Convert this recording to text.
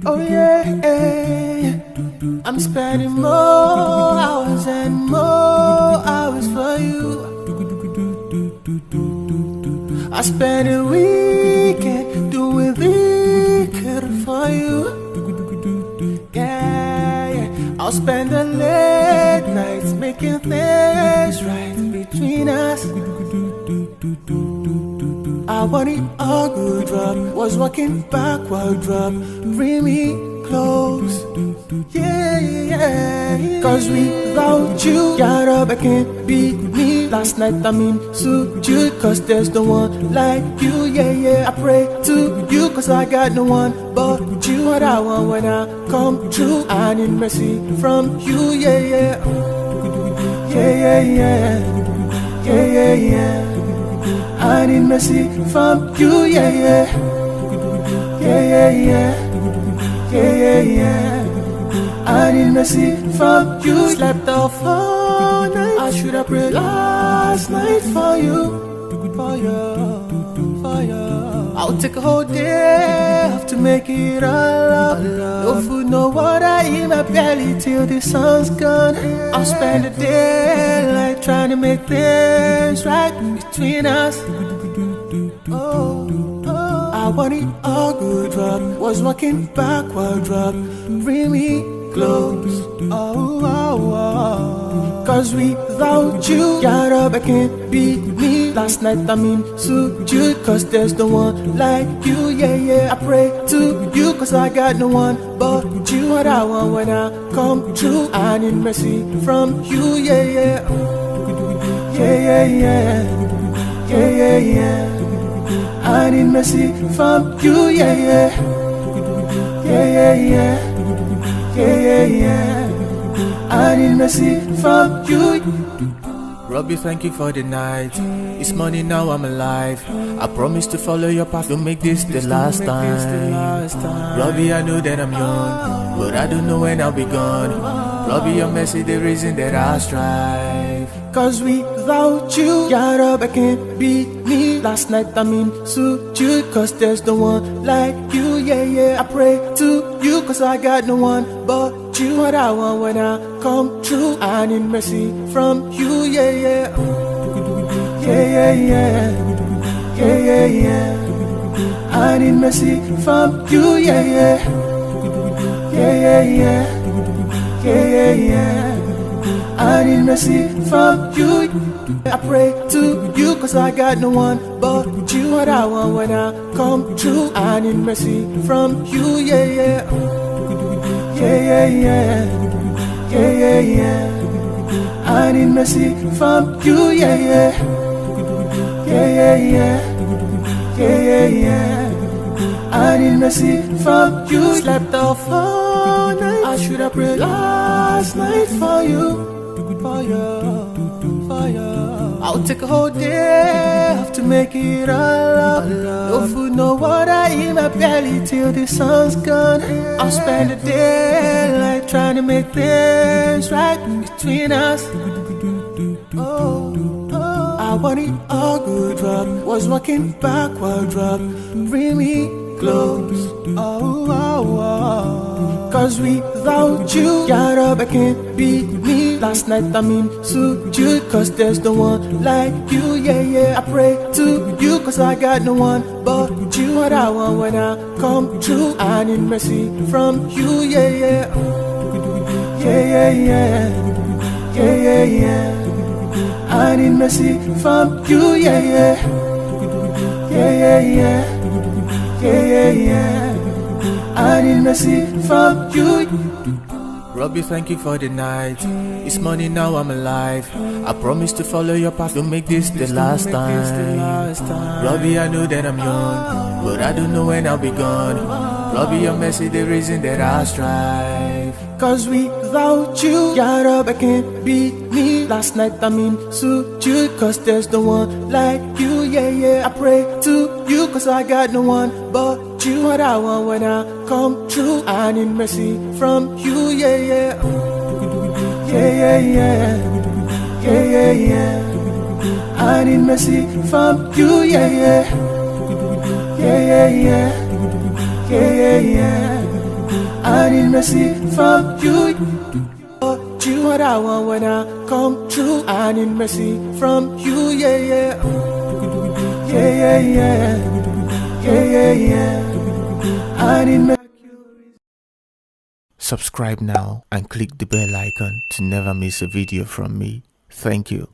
Oh yeah, I'm spending more hours and more hours for you. I spend a weekend doing wicked for you. Yeah, I'll spend the late nights making things right between us. I want it all good, drop. Was walking backward, drop. Bring me close. Yeah. Cause without you, got up, I can't be me. Last night I'm in suit, cause there's no one like you. Yeah. I pray to you, cause I got no one but you. What I want when I come true, I need mercy from you. Yeah. I need mercy from you, yeah. I need mercy from you. Slept off all night. I should have prayed last night for you. I'll take a whole day off to make it all up. No food, no water in my belly till the sun's gone. I'll spend the daylight trying to make things right between us. I want it all good, drop. Was walking backward, drop. Bring me close. Cause without you, got up, I can't be me. Last night I'm in suit, cause there's no one like you. Yeah. I pray to you, cause I got no one but you. What I want when I come true, I need mercy from you. Yeah. I need mercy from you. Yeah. I need mercy from you. Robbie, thank you for the night. It's morning now, I'm alive. I promise to follow your path, to make this the last time. Robbie, I know that I'm young, but I don't know when I'll be gone. Robbie, your mercy, the reason that I strive. Cause without you, got up, I can't be me. Last night I'm in suit, cause there's no one like you. Yeah. I pray to you, cause I got no one but you. What I want when I come true, I need mercy from you. Yeah. I need mercy from you. Yeah. I need mercy from you. I pray to you, cause I got no one but you. What I want when I come true, I need mercy from you. Yeah. I need mercy from you. Yeah. I need mercy from you. Slept off all night. I should have prayed last night for you. I'll take a whole day off to make it all up. No food, no water in my belly till the sun's gone. I'll spend the daylight trying to make things right between us. I want it all good, drop. Was walking backward, drop. Bring me close. Cause without you, got up, I can't be me. Last night I'm in suit, cause there's no one like you. Yeah. I pray to you, cause I got no one but you. What I want when I come true, I need mercy from you. Yeah. I need mercy from you. Yeah. I need mercy from you. Robbie, thank you for the night. It's morning now, I'm alive. I promise to follow your path, to make this the last time. Robbie, I know that I'm young, but I don't know when I'll be gone. Robbie, your mercy, the reason that I strive. Cause without you, got up, I can't be me. Last night I'm in suit, cause there's no one like you. Yeah. I pray to you, cause I got no one but you. What I want when I come true, I need mercy from you. Yeah. I need mercy from you. Yeah. Yeah, yeah, yeah. Yeah, yeah, yeah. I need mercy from you. You what I want when I come true. I need mercy from you. Yeah, yeah. Yeah, yeah, yeah. Yeah, yeah, yeah. I need mercy. Subscribe now and click the bell icon to never miss a video from me. Thank you.